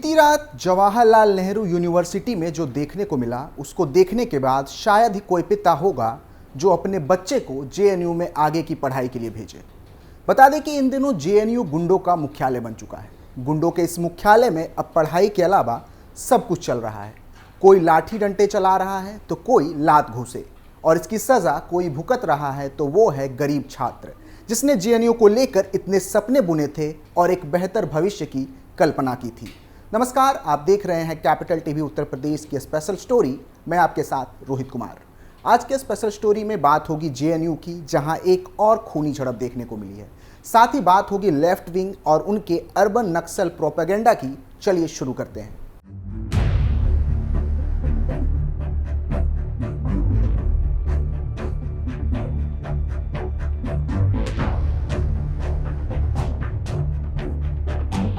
बीती रात जवाहरलाल नेहरू यूनिवर्सिटी में जो देखने को मिला उसको देखने के बाद शायद ही कोई पिता होगा जो अपने बच्चे को जेएनयू में आगे की पढ़ाई के लिए भेजे। बता दें कि इन दिनों जेएनयू गुंडों का मुख्यालय बन चुका है। गुंडों के इस मुख्यालय में अब पढ़ाई के अलावा सब कुछ चल रहा है। कोई लाठी डंडे चला रहा है तो कोई लात घूंसे, और इसकी सजा कोई भुगत रहा है तो वो है गरीब छात्र जिसने जेएनयू को लेकर इतने सपने बुने थे और एक बेहतर भविष्य की कल्पना की थी। नमस्कार, आप देख रहे हैं कैपिटल टीवी उत्तर प्रदेश की स्पेशल स्टोरी। मैं आपके साथ रोहित कुमार। आज के स्पेशल स्टोरी में बात होगी जेएनयू की, जहां एक और खूनी झड़प देखने को मिली है। साथ ही बात होगी लेफ्ट विंग और उनके अर्बन नक्सल प्रोपेगेंडा की। चलिए शुरू करते हैं।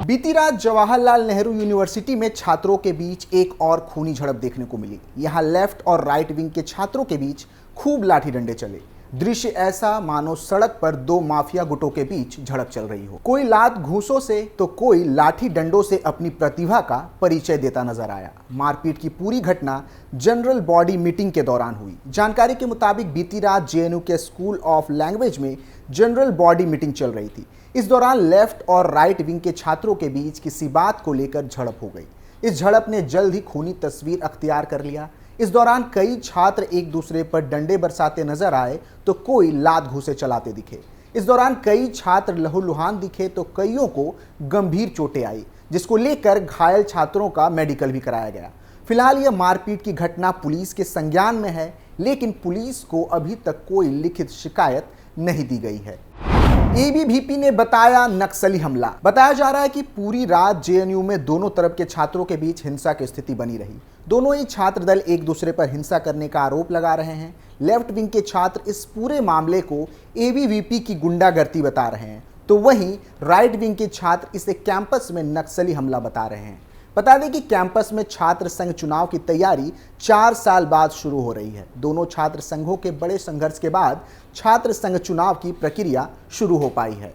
बीती रात जवाहरलाल नेहरू यूनिवर्सिटी में छात्रों के बीच एक और खूनी झड़प देखने को मिली। यहां लेफ्ट और राइट विंग के छात्रों के बीच खूब लाठी डंडे चले। दृश्य ऐसा मानो सड़क पर दो माफिया गुटों के बीच झड़प चल रही हो। कोई लात घूंसों से तो कोई लाठी डंडों से अपनी प्रतिभा का परिचय देता नजर आया। मारपीट की पूरी घटना जनरल बॉडी मीटिंग के दौरान हुई। जानकारी के मुताबिक बीती रात जेएनयू के स्कूल ऑफ लैंग्वेज में जनरल बॉडी मीटिंग चल रही थी। इस दौरान लेफ्ट और राइट विंग के छात्रों के बीच किसी बात को लेकर झड़प हो गई। इस झड़प ने जल्द ही खूनी तस्वीर अख्तियार कर लिया। इस दौरान कई छात्र एक दूसरे पर डंडे बरसाते नजर आए तो कोई लात घूंसे चलाते दिखे। इस दौरान कई छात्र लहूलुहान दिखे तो कईयों को गंभीर चोटें आई, जिसको लेकर घायल छात्रों का मेडिकल भी कराया गया। फिलहाल यह मारपीट की घटना पुलिस के संज्ञान में है, लेकिन पुलिस को अभी तक कोई लिखित शिकायत नहीं दी गई है। एबीवीपी ने बताया नक्सली हमला। बताया जा रहा है कि पूरी रात जेएनयू में दोनों तरफ के छात्रों के बीच हिंसा की स्थिति बनी रही। दोनों ही छात्र दल एक दूसरे पर हिंसा करने का आरोप लगा रहे हैं। लेफ्ट विंग के छात्र इस पूरे मामले को एबीवीपी की गुंडागर्दी बता रहे हैं, तो वहीं राइट विंग के छात्र इसे कैंपस में नक्सली हमला बता रहे हैं। बता दें कि कैंपस में छात्र संघ चुनाव की तैयारी 4 साल बाद शुरू हो रही है। दोनों छात्र संघों के बड़े संघर्ष के बाद छात्र संघ चुनाव की प्रक्रिया शुरू हो पाई है।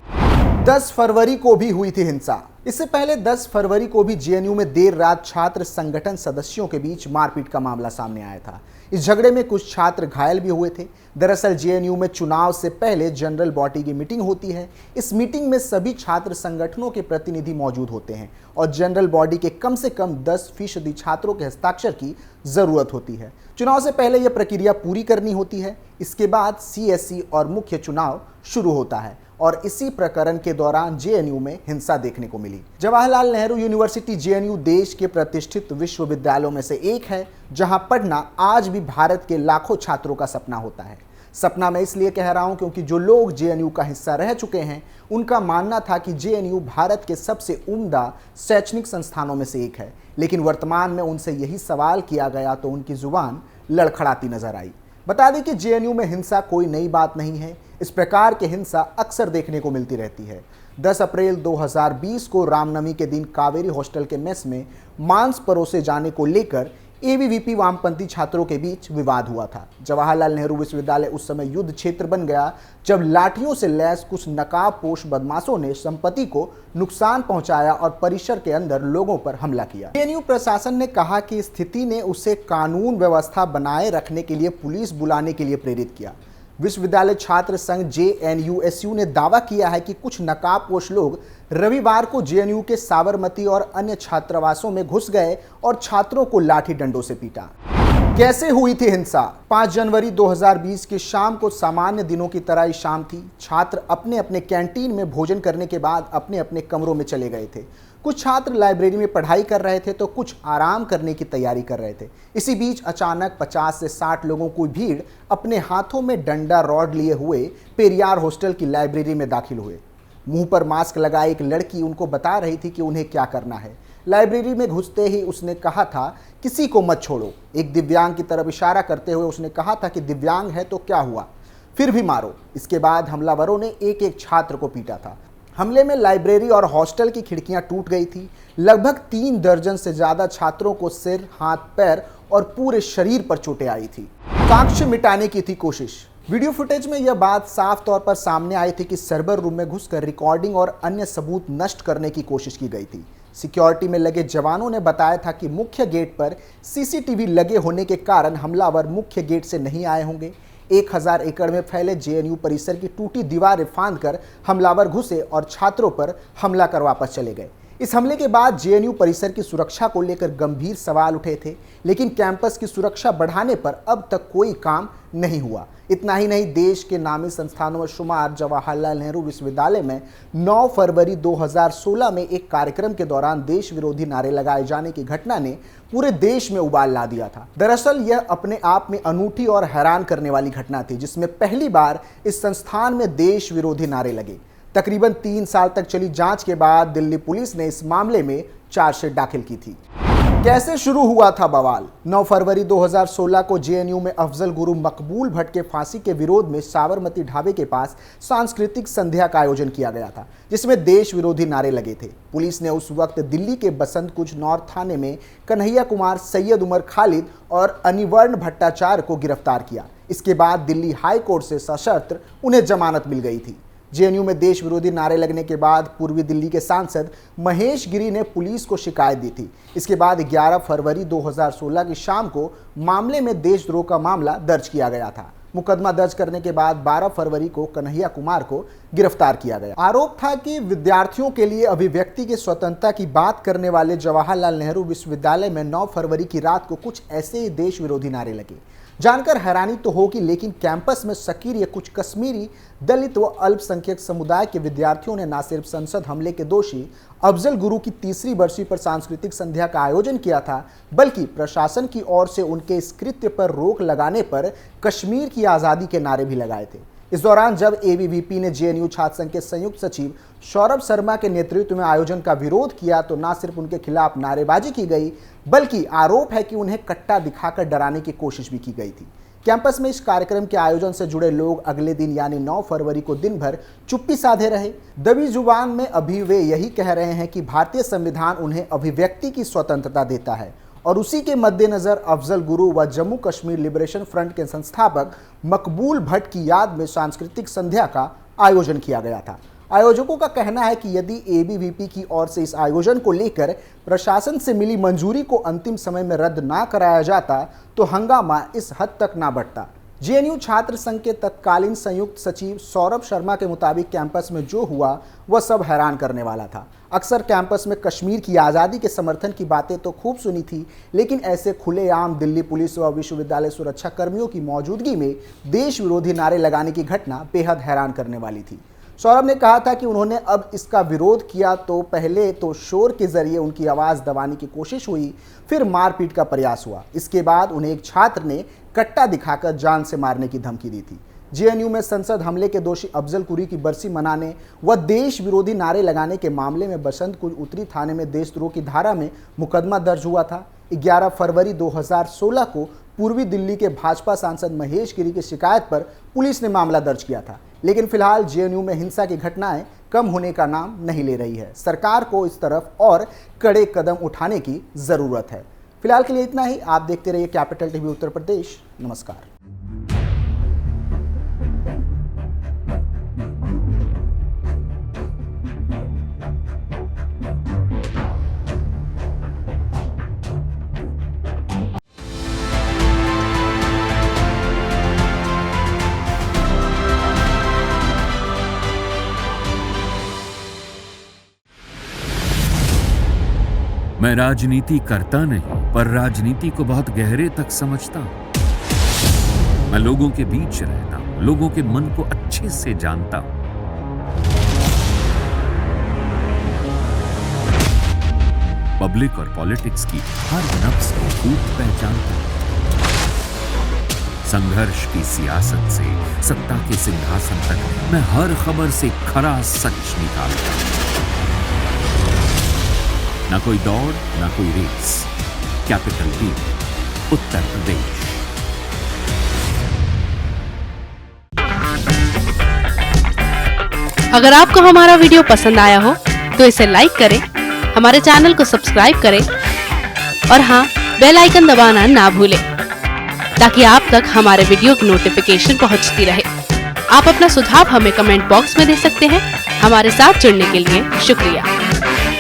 10 फरवरी को भी हुई थी हिंसा। इससे पहले 10 फरवरी को भी जेएनयू में देर रात छात्र संगठन सदस्यों के बीच मारपीट का मामला सामने आया था। इस झगड़े में कुछ छात्र घायल भी हुए थे। दरअसल जेएनयू में चुनाव से पहले जनरल बॉडी की मीटिंग होती है। इस मीटिंग में सभी छात्र संगठनों के प्रतिनिधि मौजूद होते हैं और जनरल बॉडी के कम से कम 10% छात्रों के हस्ताक्षर की जरूरत होती है। चुनाव से पहले यह प्रक्रिया पूरी करनी होती है। इसके बाद सीएससी और मुख्य चुनाव शुरू होता है और इसी प्रकरण के दौरान जेएनयू में हिंसा देखने को मिली। जवाहरलाल नेहरू यूनिवर्सिटी जेएनयू देश के प्रतिष्ठित विश्वविद्यालयों में से एक है, जहां पढ़ना आज भी भारत के लाखों छात्रों का सपना होता है। सपना मैं इसलिए कह रहा हूं क्योंकि जो लोग जेएनयू का हिस्सा रह चुके हैं उनका मानना था कि जेएनयू भारत के सबसे उम्दा शैक्षणिक संस्थानों में से एक है, लेकिन वर्तमान में उनसे यही सवाल किया गया तो उनकी जुबान लड़खड़ाती नजर आई। बता दें कि जेएनयू में हिंसा कोई नई बात नहीं है। इस प्रकार की हिंसा अक्सर देखने को मिलती रहती है। 10 अप्रैल 2020 को रामनवमी के दिन कावेरी हॉस्टल के मेस में मांस परोसे जाने को लेकर एबीवीपी वामपंथी छात्रों के बीच विवाद हुआ था। जवाहरलाल नेहरू विश्वविद्यालय उस समय युद्ध क्षेत्र बन गया जब लाठियों से लैस कुछ नकाबपोश बदमाशों ने संपत्ति को नुकसान पहुंचाया और परिसर के अंदर लोगों पर हमला किया। जेएनयू प्रशासन ने कहा कि स्थिति ने उसे कानून व्यवस्था बनाए रखने के लिए पुलिस बुलाने के लिए प्रेरित किया। विश्वविद्यालय छात्र संघ जेएनयूएसयू ने दावा किया है कि कुछ नकाबपोश लोग रविवार को जेएनयू के साबरमती और अन्य छात्रावासों में घुस गए और छात्रों को लाठी डंडों से पीटा। कैसे हुई थी हिंसा? 5 जनवरी 2020 की शाम को सामान्य दिनों की तरह ही शाम थी। छात्र अपने अपने कैंटीन में भोजन करने के बाद अपने अपने कमरों में चले गए थे। कुछ छात्र लाइब्रेरी में पढ़ाई कर रहे थे तो कुछ आराम करने की तैयारी कर रहे थे। इसी बीच अचानक 50 से 60 लोगों की भीड़ अपने हाथों में डंडा रॉड लिए हुए पेरियार हॉस्टल की लाइब्रेरी में दाखिल हुए। मुंह पर मास्क लगाए एक लड़की उनको बता रही थी कि उन्हें क्या करना है। लाइब्रेरी में घुसते ही उसने कहा था, किसी को मत छोड़ो। एक दिव्यांग की तरफ इशारा करते हुए उसने कहा था कि दिव्यांग है तो क्या हुआ, फिर भी मारो। इसके बाद हमलावरों ने एक एक छात्र को पीटा था। हमले में लाइब्रेरी और हॉस्टल की खिड़कियां टूट गई थी। लगभग 3 दर्जन से ज्यादा छात्रों को सिर, हाथ, पैर और पूरे शरीर पर चोटें आई थी। साक्ष्य मिटाने की थी कोशिश। वीडियो फुटेज में यह बात साफ तौर पर सामने आई थी कि सर्वर रूम में घुसकर रिकॉर्डिंग और अन्य सबूत नष्ट करने की कोशिश की गई थी। सिक्योरिटी में लगे जवानों ने बताया था कि मुख्य गेट पर सीसीटीवी लगे होने के कारण हमलावर मुख्य गेट से नहीं आए होंगे। 1000 एकड़ में फैले जेएनयू परिसर की टूटी दीवारें फांदकर हमलावर घुसे और छात्रों पर हमला कर वापस चले गए। इस हमले के बाद जेएनयू परिसर की सुरक्षा को लेकर गंभीर सवाल उठे थे, लेकिन कैंपस की सुरक्षा बढ़ाने पर अब तक कोई काम नहीं हुआ। इतना ही नहीं, देश के नामी संस्थानों में शुमार जवाहरलाल नेहरू विश्वविद्यालय में 9 फरवरी 2016 में एक कार्यक्रम के दौरान देश विरोधी नारे लगाए जाने की घटना ने पूरे देश में उबाल ला दिया था। दरअसल यह अपने आप में अनूठी और हैरान करने वाली घटना थी, जिसमें पहली बार इस संस्थान में देश विरोधी नारे लगे। तकरीबन 3 साल तक चली जांच के बाद दिल्ली पुलिस ने इस मामले में चार्जशीट दाखिल की थी। कैसे शुरू हुआ था बवाल? 9 फरवरी 2016 को जेएनयू में अफजल गुरु मकबूल भट्ट के फांसी के विरोध में साबरमती ढाबे के पास सांस्कृतिक संध्या का आयोजन किया गया था, जिसमें देश विरोधी नारे लगे थे। पुलिस ने उस वक्त दिल्ली के बसंत कुंज नॉर्थ थाने में कन्हैया कुमार, सैयद उमर खालिद और अनिवर्ण भट्टाचार्य को गिरफ्तार किया। इसके बाद दिल्ली हाई कोर्ट से सशर्त उन्हें जमानत मिल गई थी। जेएनयू में देश विरोधी नारे लगने के बाद पूर्वी दिल्ली के सांसद महेश गिरी ने पुलिस को शिकायत दी थी। इसके बाद 11 फरवरी 2016 की शाम को मामले में देशद्रोह का मामला दर्ज किया गया था। मुकदमा दर्ज करने के बाद 12 फरवरी को कन्हैया कुमार को गिरफ्तार किया गया। आरोप था कि विद्यार्थियों के लिए अभिव्यक्ति की स्वतंत्रता की बात करने वाले जवाहरलाल नेहरू विश्वविद्यालय में 9 फरवरी की रात को कुछ ऐसे ही देश विरोधी नारे लगे। जानकर हैरानी तो होगी, लेकिन कैंपस में सक्रिय कुछ कश्मीरी, दलित व अल्पसंख्यक समुदाय के विद्यार्थियों ने न सिर्फ संसद हमले के दोषी अफजल गुरु की 3री बरसी पर सांस्कृतिक संध्या का आयोजन किया था, बल्कि प्रशासन की ओर से उनके इस कृत्य पर रोक लगाने पर कश्मीर की आज़ादी के नारे भी लगाए थे। इस दौरान जब एबीवीपी ने जेएनयू छात्र संघ के संयुक्त सचिव सौरभ शर्मा के नेतृत्व में आयोजन का विरोध किया तो न सिर्फ उनके खिलाफ नारेबाजी की गई, बल्कि आरोप है कि उन्हें कट्टा दिखाकर डराने की कोशिश भी की गई थी। कैंपस में इस कार्यक्रम के आयोजन से जुड़े लोग अगले दिन यानी 9 फरवरी को दिन भर चुप्पी साधे रहे। दबी जुबान में अभी वे यही कह रहे हैं कि भारतीय संविधान उन्हें अभिव्यक्ति की स्वतंत्रता देता है, और उसी के मद्देनजर अफजल गुरु व जम्मू कश्मीर लिबरेशन फ्रंट के संस्थापक मकबूल भट्ट की याद में सांस्कृतिक संध्या का आयोजन किया गया था। आयोजकों का कहना है कि यदि एबीवीपी की ओर से इस आयोजन को लेकर प्रशासन से मिली मंजूरी को अंतिम समय में रद्द ना कराया जाता तो हंगामा इस हद तक ना बढ़ता। जेएनयू छात्र संघ के तत्कालीन संयुक्त सचिव सौरभ शर्मा के मुताबिक कैंपस में जो हुआ वह सब हैरान करने वाला था। अक्सर कैंपस में कश्मीर की आज़ादी के समर्थन की बातें तो खूब सुनी थी, लेकिन ऐसे खुलेआम दिल्ली पुलिस व विश्वविद्यालय सुरक्षा कर्मियों की मौजूदगी में देश विरोधी नारे लगाने की घटना बेहद हैरान करने वाली थी। सौरभ ने कहा था कि उन्होंने अब इसका विरोध किया तो पहले तो शोर के जरिए उनकी आवाज़ दबाने की कोशिश हुई, फिर मारपीट का प्रयास हुआ। इसके बाद उन्हें एक छात्र ने कट्टा दिखाकर जान से मारने की धमकी दी थी। जेएनयू में संसद हमले के दोषी अफजल गुरु की बरसी मनाने व देश विरोधी नारे लगाने के मामले में बसंत कुंज उत्तरी थाने में देशद्रोह की धारा में मुकदमा दर्ज हुआ था। 11 फरवरी 2016 को पूर्वी दिल्ली के भाजपा सांसद महेश गिरी की शिकायत पर पुलिस ने मामला दर्ज किया था, लेकिन फिलहाल जेएनयू में हिंसा की घटनाएं कम होने का नाम नहीं ले रही है। सरकार को इस तरफ और कड़े कदम उठाने की जरूरत है। फिलहाल के लिए इतना ही। आप देखते रहिए कैपिटल टीवी उत्तर प्रदेश। नमस्कार। मैं राजनीति करता नहीं, पर राजनीति को बहुत गहरे तक समझता हूं। मैं लोगों के बीच रहता हूं, लोगों के मन को अच्छे से जानता हूं। पब्लिक और पॉलिटिक्स की हर नब्ज को खूब पहचानता हूं। संघर्ष की सियासत से सत्ता के सिंहासन तक मैं हर खबर से खरा सच निकालता हूं। ना कोई दौड़, ना कोई race. Capital TV Uttar Pradesh. अगर आपको हमारा वीडियो पसंद आया हो तो इसे लाइक करें, हमारे चैनल को सब्सक्राइब करें और हाँ, बेल आइकन दबाना ना भूलें ताकि आप तक हमारे वीडियो की नोटिफिकेशन पहुंचती रहे। आप अपना सुझाव हमें कमेंट बॉक्स में दे सकते हैं। हमारे साथ जुड़ने के लिए शुक्रिया।